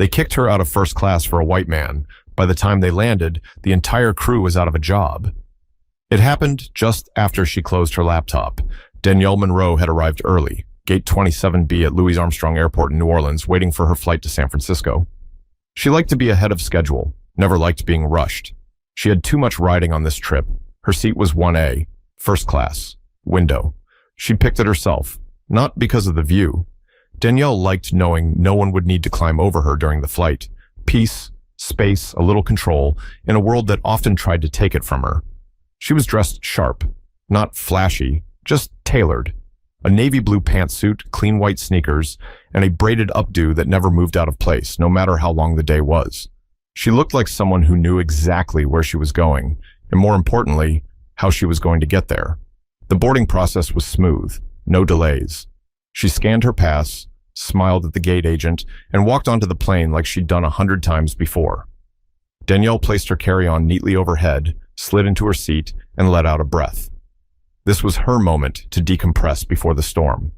They kicked her out of first class for a white man. By the time they landed, the entire crew was out of a job. It happened just after she closed her laptop. Danielle Monroe had arrived early, gate 27B at Louis Armstrong Airport in New Orleans, waiting for her flight to San Francisco. She liked to be ahead of schedule, never liked being rushed. She had too much riding on this trip. Her seat was 1A, first class, window. She picked it herself, not because of the view. Danielle liked knowing no one would need to climb over her during the flight. Peace, space, a little control, in a world that often tried to take it from her. She was dressed sharp, not flashy, just tailored. A navy blue pantsuit, clean white sneakers, and a braided updo that never moved out of place, no matter how long the day was. She looked like someone who knew exactly where she was going, and more importantly, how she was going to get there. The boarding process was smooth, no delays. She scanned her pass, smiled at the gate agent, and walked onto the plane like she'd done 100 times before. Danielle placed her carry-on neatly overhead, slid into her seat, and let out a breath. This was her moment to decompress before the storm.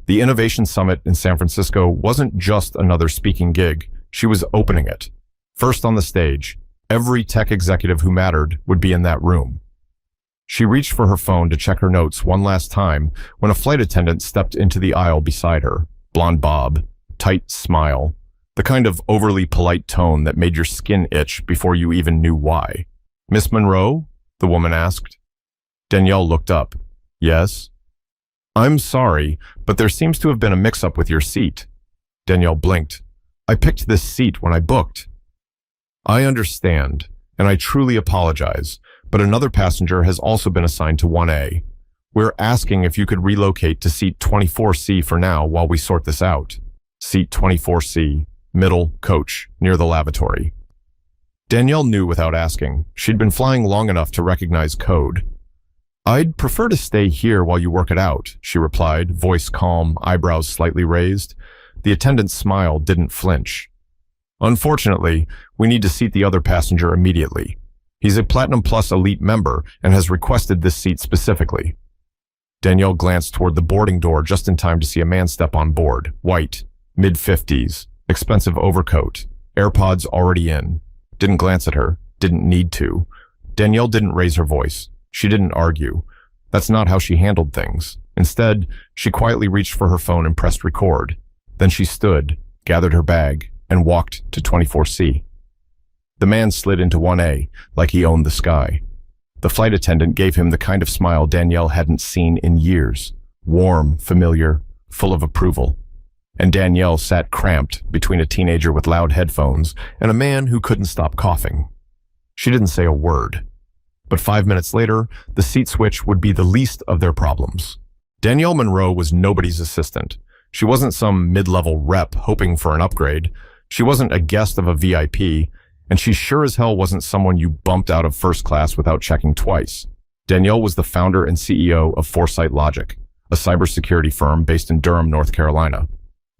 The Innovation Summit in San Francisco wasn't just another speaking gig. She was opening it. First on the stage, every tech executive who mattered would be in that room. She reached for her phone to check her notes one last time when a flight attendant stepped into the aisle beside her. Blonde bob, tight smile, the kind of overly polite tone that made your skin itch before you even knew why. "Miss Monroe?" the woman asked. Danielle looked up. "Yes?" "I'm sorry, but there seems to have been a mix-up with your seat." Danielle blinked. "I picked this seat when I booked." "I understand, and I truly apologize, but another passenger has also been assigned to 1A. We're asking if you could relocate to seat 24C for now while we sort this out." Seat 24C, middle, coach, near the lavatory. Danielle knew without asking. She'd been flying long enough to recognize code. "I'd prefer to stay here while you work it out," she replied, voice calm, eyebrows slightly raised. The attendant's smile didn't flinch. "Unfortunately, we need to seat the other passenger immediately. He's a Platinum Plus Elite member and has requested this seat specifically." Danielle glanced toward the boarding door just in time to see a man step on board, white, mid-50s, expensive overcoat, AirPods already in. Didn't glance at her, didn't need to. Danielle didn't raise her voice. She didn't argue. That's not how she handled things. Instead, she quietly reached for her phone and pressed record. Then she stood, gathered her bag, and walked to 24C. The man slid into 1A like he owned the sky. The flight attendant gave him the kind of smile Danielle hadn't seen in years. Warm, familiar, full of approval. And Danielle sat cramped between a teenager with loud headphones and a man who couldn't stop coughing. She didn't say a word. But 5 minutes later, the seat switch would be the least of their problems. Danielle Monroe was nobody's assistant. She wasn't some mid-level rep hoping for an upgrade. She wasn't a guest of a VIP, and she sure as hell wasn't someone you bumped out of first class without checking twice. Danielle was the founder and CEO of Foresight Logic, a cybersecurity firm based in Durham, North Carolina.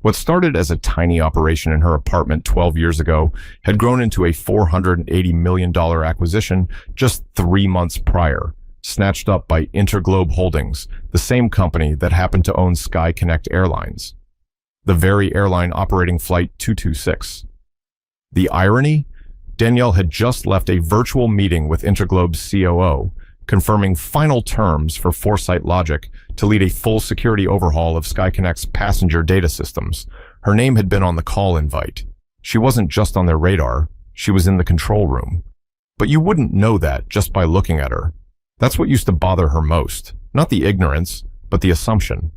What started as a tiny operation in her apartment 12 years ago had grown into a $480 million acquisition just 3 months prior, snatched up by Interglobe Holdings, the same company that happened to own Sky Connect Airlines, the very airline operating Flight 226. The irony? Danielle had just left a virtual meeting with Interglobe's COO, confirming final terms for Foresight Logic to lead a full security overhaul of SkyConnect's passenger data systems. Her name had been on the call invite. She wasn't just on their radar, she was in the control room. But you wouldn't know that just by looking at her. That's what used to bother her most, not the ignorance, but the assumption.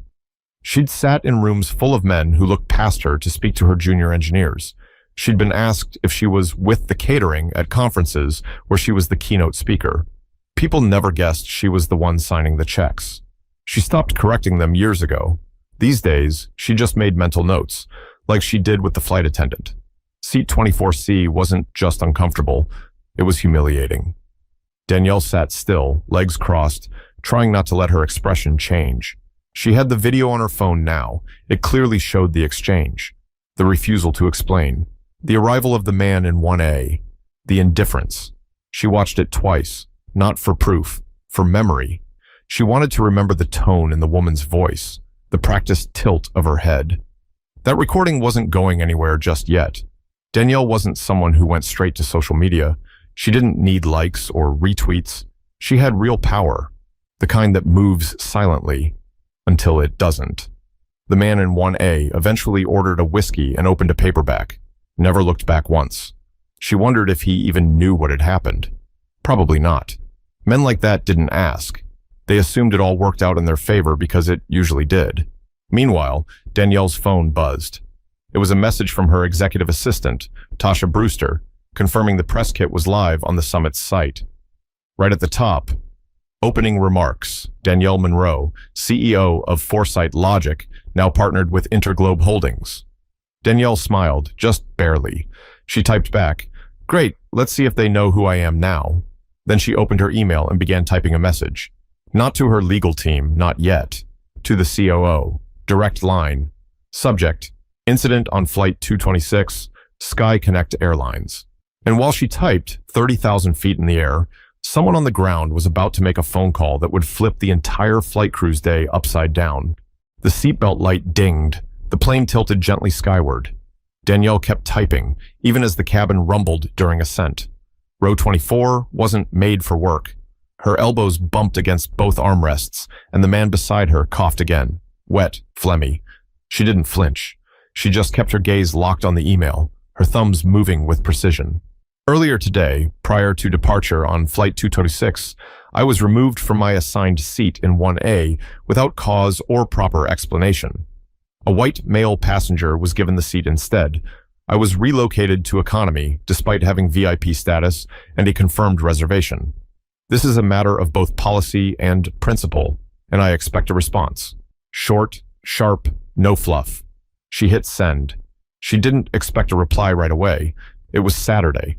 She'd sat in rooms full of men who looked past her to speak to her junior engineers. She'd been asked if she was with the catering at conferences where she was the keynote speaker. People never guessed she was the one signing the checks. She stopped correcting them years ago. These days, she just made mental notes, like she did with the flight attendant. Seat 24C wasn't just uncomfortable, it was humiliating. Danielle sat still, legs crossed, trying not to let her expression change. She had the video on her phone now. It clearly showed the exchange. The refusal to explain. The arrival of the man in 1A. The indifference. She watched it twice. Not for proof, for memory. She wanted to remember the tone in the woman's voice, the practiced tilt of her head. That recording wasn't going anywhere just yet. Danielle wasn't someone who went straight to social media. She didn't need likes or retweets. She had real power, the kind that moves silently until it doesn't. The man in 1A eventually ordered a whiskey and opened a paperback, never looked back once. She wondered if he even knew what had happened. Probably not. Men like that didn't ask. They assumed it all worked out in their favor because it usually did. Meanwhile, Danielle's phone buzzed. It was a message from her executive assistant, Tasha Brewster, confirming the press kit was live on the summit's site. Right at the top, opening remarks, Danielle Monroe, CEO of Foresight Logic, now partnered with Interglobe Holdings. Danielle smiled, just barely. She typed back, "Great, let's see if they know who I am now." Then she opened her email and began typing a message. Not to her legal team, not yet. To the COO, direct line. Subject, incident on Flight 226, Sky Connect Airlines. And while she typed 30,000 feet in the air, someone on the ground was about to make a phone call that would flip the entire flight crew's day upside down. The seatbelt light dinged. The plane tilted gently skyward. Danielle kept typing, even as the cabin rumbled during ascent. Row 24 wasn't made for work. Her elbows bumped against both armrests, and the man beside her coughed again. Wet, phlegmy. She didn't flinch. She just kept her gaze locked on the email, her thumbs moving with precision. Earlier today, prior to departure on Flight 226, I was removed from my assigned seat in 1A without cause or proper explanation. A white male passenger was given the seat instead. I was relocated to economy despite having VIP status and a confirmed reservation. This is a matter of both policy and principle, and I expect a response. Short, sharp, no fluff. She hit send. She didn't expect a reply right away. It was Saturday.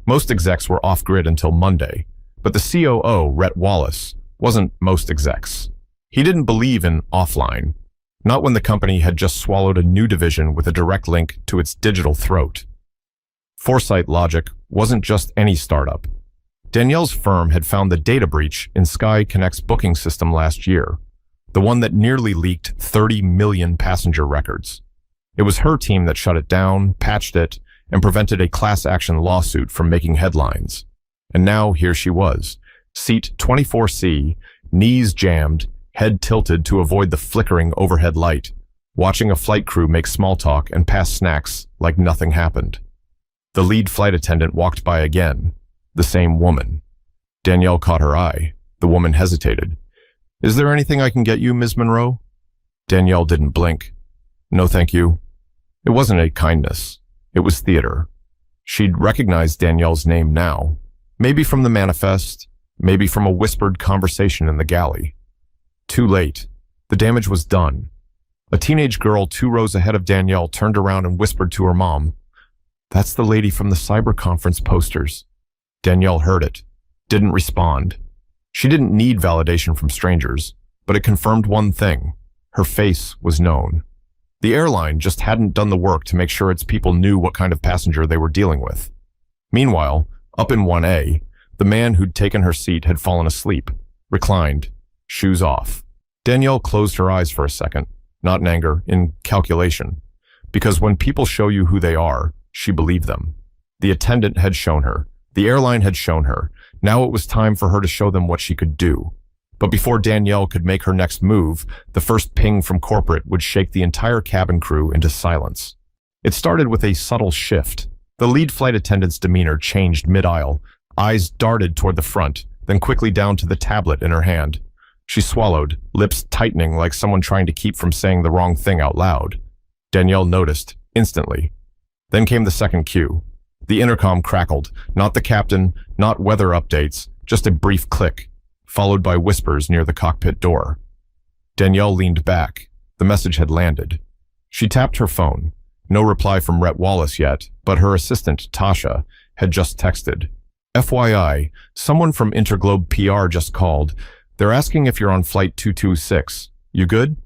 Most execs were off-grid until Monday, but the COO, Rhett Wallace, wasn't most execs. He didn't believe in offline, not when the company had just swallowed a new division with a direct link to its digital throat. Foresight Logic wasn't just any startup. Danielle's firm had found the data breach in Sky Connect's booking system last year, the one that nearly leaked 30 million passenger records. It was her team that shut it down, patched it, and prevented a class action lawsuit from making headlines. And now here she was, seat 24C, knees jammed, head tilted to avoid the flickering overhead light, watching a flight crew make small talk and pass snacks like nothing happened. The lead flight attendant walked by again, the same woman. Danielle caught her eye. The woman hesitated. "Is there anything I can get you, Ms. Monroe?" Danielle didn't blink. "No, thank you." It wasn't a kindness. It was theater. She'd recognized Danielle's name now, maybe from the manifest, maybe from a whispered conversation in the galley. Too late. The damage was done. A teenage girl 2 rows ahead of Danielle turned around and whispered to her mom, "That's the lady from the cyber conference posters." Danielle heard it, didn't respond. She didn't need validation from strangers, but it confirmed one thing. Her face was known. The airline just hadn't done the work to make sure its people knew what kind of passenger they were dealing with. Meanwhile, up in 1A, the man who'd taken her seat had fallen asleep, reclined, shoes off. Danielle closed her eyes for a second, not in anger, in calculation. Because when people show you who they are, she believed them. The attendant had shown her. The airline had shown her. Now it was time for her to show them what she could do. But before Danielle could make her next move, the first ping from corporate would shake the entire cabin crew into silence. It started with a subtle shift. The lead flight attendant's demeanor changed mid-aisle. Eyes darted toward the front, then quickly down to the tablet in her hand. She swallowed, lips tightening like someone trying to keep from saying the wrong thing out loud. Danielle noticed, instantly. Then came the second cue. The intercom crackled, not the captain, not weather updates, just a brief click, followed by whispers near the cockpit door. Danielle leaned back. The message had landed. She tapped her phone. No reply from Rhett Wallace yet, but her assistant, Tasha, had just texted. "FYI, someone from Interglobe PR just called. They're asking if you're on Flight 226. You good?"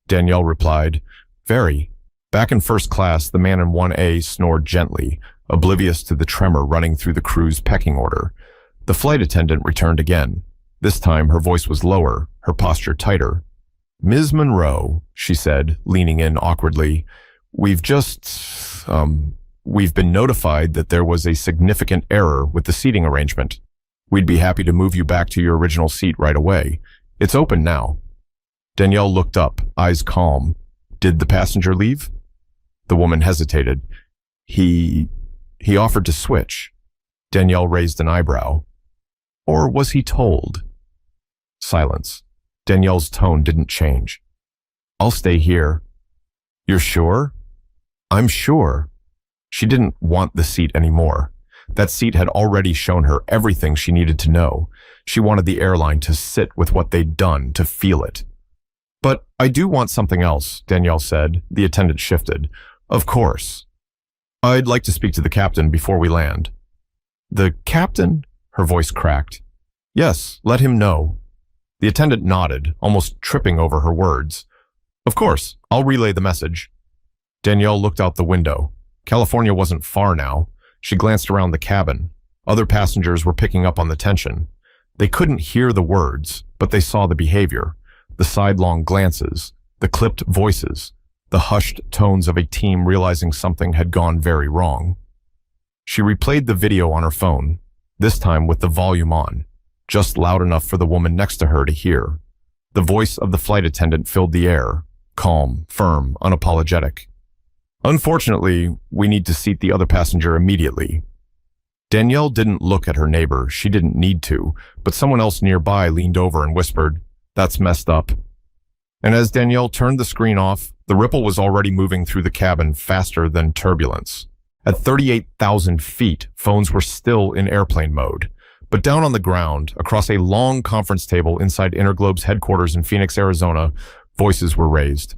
Danielle replied, "Very." Back in first class, the man in 1A snored gently, oblivious to the tremor running through the crew's pecking order. The flight attendant returned again. This time her voice was lower, her posture tighter. "Ms. Monroe," she said, leaning in awkwardly, "we've just, we've been notified that there was a significant error with the seating arrangement. We'd be happy to move you back to your original seat right away. It's open now." Danielle looked up, eyes calm. "Did the passenger leave?" The woman hesitated. He offered to switch." Danielle raised an eyebrow. "Or was he told?" Silence. Danielle's tone didn't change. "I'll stay here." "You're sure?" "I'm sure." She didn't want the seat anymore. That seat had already shown her everything she needed to know. She wanted the airline to sit with what they'd done, to feel it. "But I do want something else," Danielle said. The attendant shifted. "Of course. I'd like to speak to the captain before we land." "The captain?" Her voice cracked. "Yes, let him know." The attendant nodded, almost tripping over her words. "Of course, I'll relay the message." Danielle looked out the window. California wasn't far now. She glanced around the cabin. Other passengers were picking up on the tension. They couldn't hear the words, but they saw the behavior, the sidelong glances, the clipped voices, the hushed tones of a team realizing something had gone very wrong. She replayed the video on her phone, this time with the volume on, just loud enough for the woman next to her to hear. The voice of the flight attendant filled the air, calm, firm, unapologetic. "Unfortunately, we need to seat the other passenger immediately." Danielle didn't look at her neighbor. She didn't need to, but someone else nearby leaned over and whispered, "That's messed up." And as Danielle turned the screen off, the ripple was already moving through the cabin faster than turbulence. At 38,000 feet, phones were still in airplane mode. But down on the ground, across a long conference table inside Interglobe's headquarters in Phoenix, Arizona, voices were raised.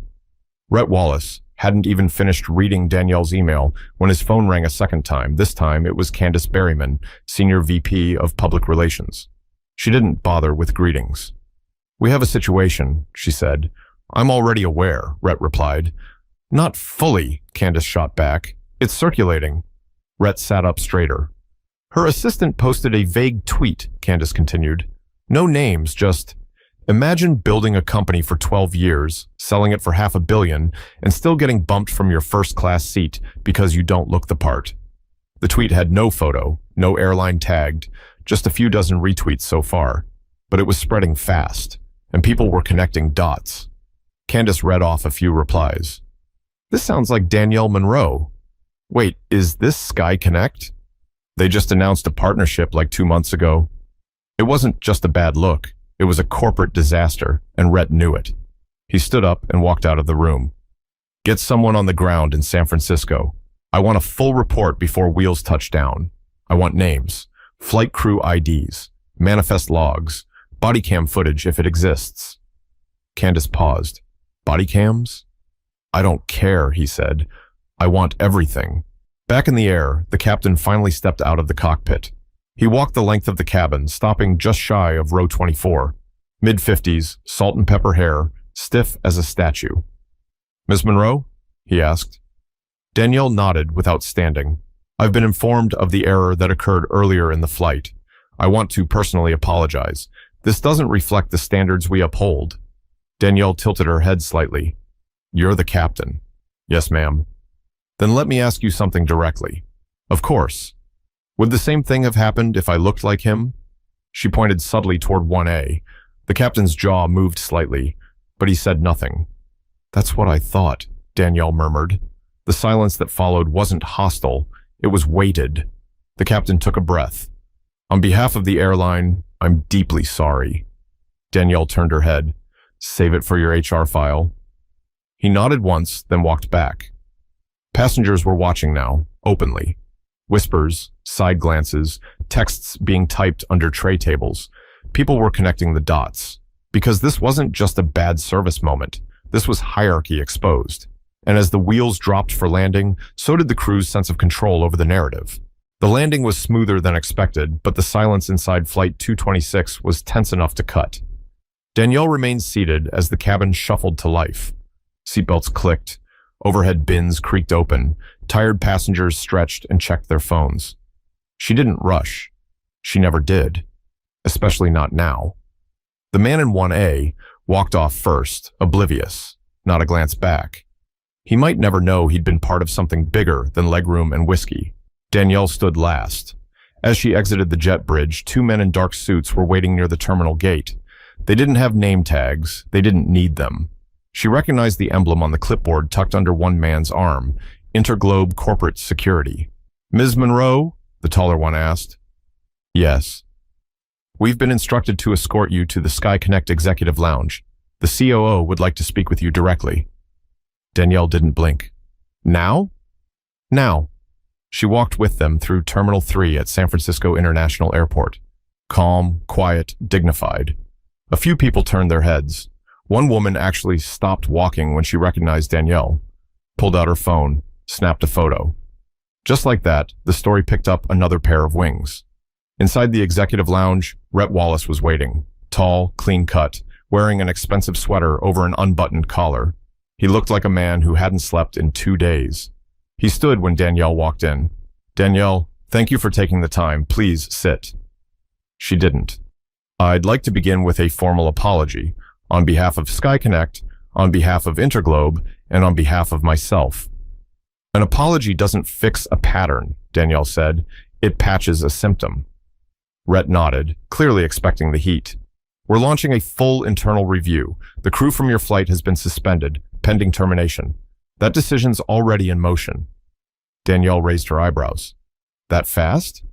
Rhett Wallace hadn't even finished reading Danielle's email when his phone rang a second time. This time, it was Candace Berryman, Senior VP of Public Relations. She didn't bother with greetings. "We have a situation," she said. "I'm already aware," Rhett replied. "Not fully," Candace shot back. "It's circulating." Rhett sat up straighter. "Her assistant posted a vague tweet," Candace continued. "No names, just, imagine building a company for 12 years, selling it for $500 million, and still getting bumped from your first-class seat because you don't look the part." The tweet had no photo, no airline tagged, just a few dozen retweets so far. But it was spreading fast, and people were connecting dots. Candace read off a few replies. "This sounds like Danielle Monroe. Wait, is this Sky Connect? They just announced a partnership like 2 months ago." It wasn't just a bad look. It was a corporate disaster, and Rhett knew it. He stood up and walked out of the room. "Get someone on the ground in San Francisco. I want a full report before wheels touch down. I want names, flight crew IDs, manifest logs, body cam footage if it exists." Candace paused. "Body cams?" "I don't care," he said. "I want everything." Back in the air, the captain finally stepped out of the cockpit. He walked the length of the cabin, stopping just shy of row 24. Mid-50s, salt and pepper hair, stiff as a statue. "Miss Monroe?" he asked. Danielle nodded without standing. "I've been informed of the error that occurred earlier in the flight. I want to personally apologize. This doesn't reflect the standards we uphold." Danielle tilted her head slightly. "You're the captain." "Yes, ma'am." "Then let me ask you something directly." "Of course. Would the same thing have happened if I looked like him?" She pointed subtly toward 1A. The captain's jaw moved slightly, but he said nothing. "That's what I thought," Danielle murmured. The silence that followed wasn't hostile. It was weighted. The captain took a breath. "On behalf of the airline, I'm deeply sorry." Danielle turned her head. "Save it for your HR file." He nodded once, then walked back. Passengers were watching now, openly. Whispers, side glances, texts being typed under tray tables. People were connecting the dots. Because this wasn't just a bad service moment. This was hierarchy exposed. And as the wheels dropped for landing, so did the crew's sense of control over the narrative. The landing was smoother than expected, but the silence inside Flight 226 was tense enough to cut. Danielle remained seated as the cabin shuffled to life. Seatbelts clicked. Overhead bins creaked open. Tired passengers stretched and checked their phones. She didn't rush. She never did. Especially not now. The man in 1A walked off first, oblivious, not a glance back. He might never know he'd been part of something bigger than legroom and whiskey. Danielle stood last. As she exited the jet bridge, two men in dark suits were waiting near the terminal gate. They didn't have name tags. They didn't need them. She recognized the emblem on the clipboard tucked under one man's arm, Interglobe Corporate Security. "Ms. Monroe?" the taller one asked. "Yes." "We've been instructed to escort you to the Sky Connect Executive Lounge. The COO would like to speak with you directly." Danielle didn't blink. "Now?" "Now." She walked with them through Terminal 3 at San Francisco International Airport. Calm, quiet, dignified. A few people turned their heads. One woman actually stopped walking when she recognized Danielle, pulled out her phone, snapped a photo. Just like that, the story picked up another pair of wings. Inside the executive lounge, Rhett Wallace was waiting, tall, clean-cut, wearing an expensive sweater over an unbuttoned collar. He looked like a man who hadn't slept in 2 days. He stood when Danielle walked in. "Danielle, thank you for taking the time. Please sit." She didn't. "I'd like to begin with a formal apology, on behalf of Sky Connect, on behalf of Interglobe, and on behalf of myself." "An apology doesn't fix a pattern," Danielle said. "It patches a symptom." Rhett nodded, clearly expecting the heat. "We're launching a full internal review. The crew from your flight has been suspended, pending termination. That decision's already in motion." Danielle raised her eyebrows. "That fast?"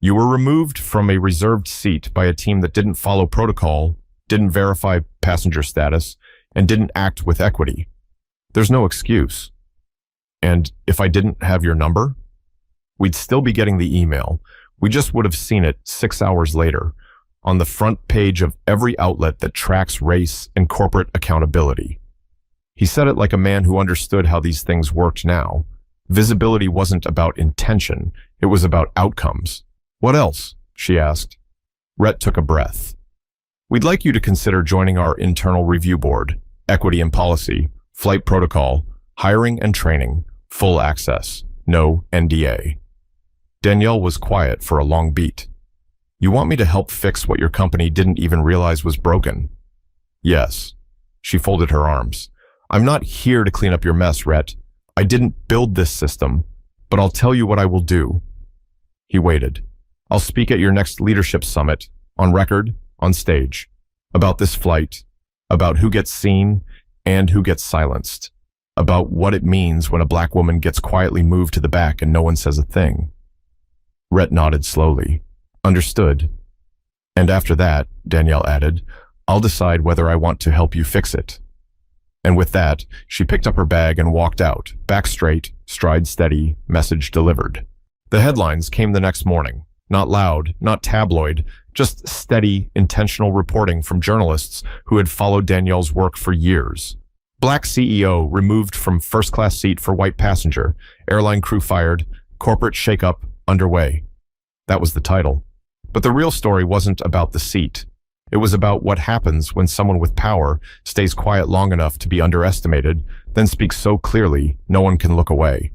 "You were removed from a reserved seat by a team that didn't follow protocol, didn't verify passenger status, and didn't act with equity. There's no excuse." "And if I didn't have your number?" "We'd still be getting the email. We just would have seen it 6 hours later, on the front page of every outlet that tracks race and corporate accountability." He said it like a man who understood how these things worked now. Visibility wasn't about intention, it was about outcomes. "What else?" she asked. Rhett took a breath. "We'd like you to consider joining our internal review board, equity and policy, flight protocol, hiring and training, full access, no NDA." Danielle was quiet for a long beat. "You want me to help fix what your company didn't even realize was broken?" "Yes." She folded her arms. "I'm not here to clean up your mess, Rhett. I didn't build this system, but I'll tell you what I will do." He waited. "I'll speak at your next leadership summit, on record, on stage, about this flight, about who gets seen and who gets silenced, about what it means when a black woman gets quietly moved to the back and no one says a thing." Rhett nodded slowly. "Understood. And after that," Danielle added, "I'll decide whether I want to help you fix it." And with that, she picked up her bag and walked out, back straight, stride steady, message delivered. The headlines came the next morning. Not loud, not tabloid, just steady, intentional reporting from journalists who had followed Danielle's work for years. Black CEO removed from first-class seat for white passenger, airline crew fired, corporate shakeup underway. That was the title. But the real story wasn't about the seat. It was about what happens when someone with power stays quiet long enough to be underestimated, then speaks so clearly no one can look away.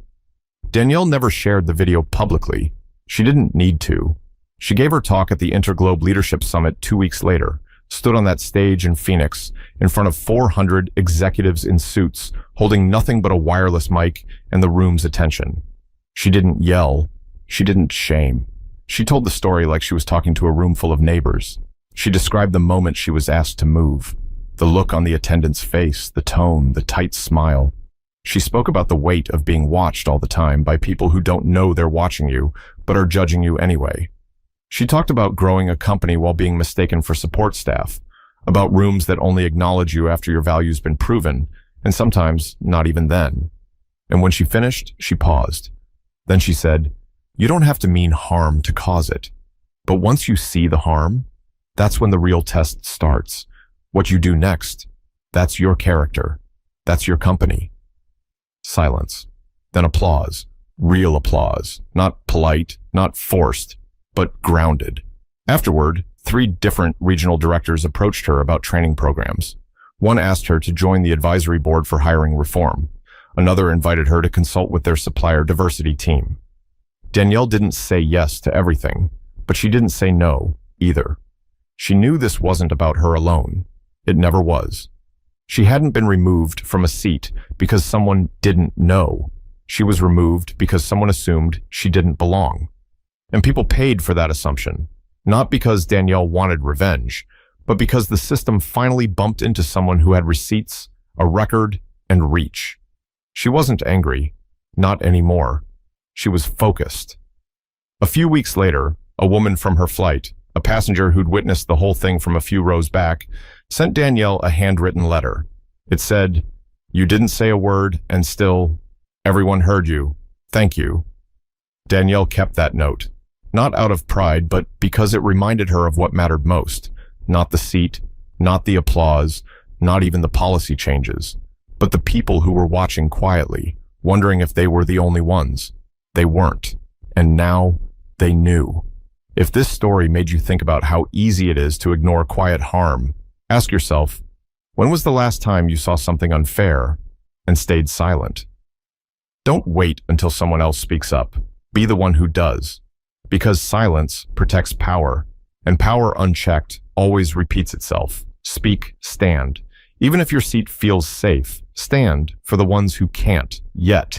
Danielle never shared the video publicly. She didn't need to. She gave her talk at the Interglobe Leadership Summit 2 weeks later, stood on that stage in Phoenix, in front of 400 executives in suits, holding nothing but a wireless mic and the room's attention. She didn't yell. She didn't shame. She told the story like she was talking to a room full of neighbors. She described the moment she was asked to move, the look on the attendant's face, the tone, the tight smile. She spoke about the weight of being watched all the time by people who don't know they're watching you, but are judging you anyway. She talked about growing a company while being mistaken for support staff, about rooms that only acknowledge you after your value's been proven, and sometimes not even then. And when she finished, she paused. Then she said, "You don't have to mean harm to cause it. But once you see the harm, that's when the real test starts. What you do next, that's your character. That's your company." Silence. Then applause. Real applause. Not polite, not forced, but grounded. Afterward, 3 different regional directors approached her about training programs. One asked her to join the advisory board for hiring reform. Another invited her to consult with their supplier diversity team. Danielle didn't say yes to everything, but she didn't say no either. She knew this wasn't about her alone. It never was. She hadn't been removed from a seat because someone didn't know. She was removed because someone assumed she didn't belong. And people paid for that assumption, not because Danielle wanted revenge, but because the system finally bumped into someone who had receipts, a record, and reach. She wasn't angry, not anymore. She was focused. A few weeks later, a woman from her flight, a passenger who'd witnessed the whole thing from a few rows back, sent Danielle a handwritten letter. It said, "You didn't say a word, and still, everyone heard you. Thank you." Danielle kept that note, not out of pride, but because it reminded her of what mattered most. Not the seat, not the applause, not even the policy changes, but the people who were watching quietly, wondering if they were the only ones. They weren't, and now they knew. If this story made you think about how easy it is to ignore quiet harm, ask yourself, when was the last time you saw something unfair and stayed silent? Don't wait until someone else speaks up. Be the one who does. Because silence protects power, and power unchecked always repeats itself. Speak, stand. Even if your seat feels safe, stand for the ones who can't yet.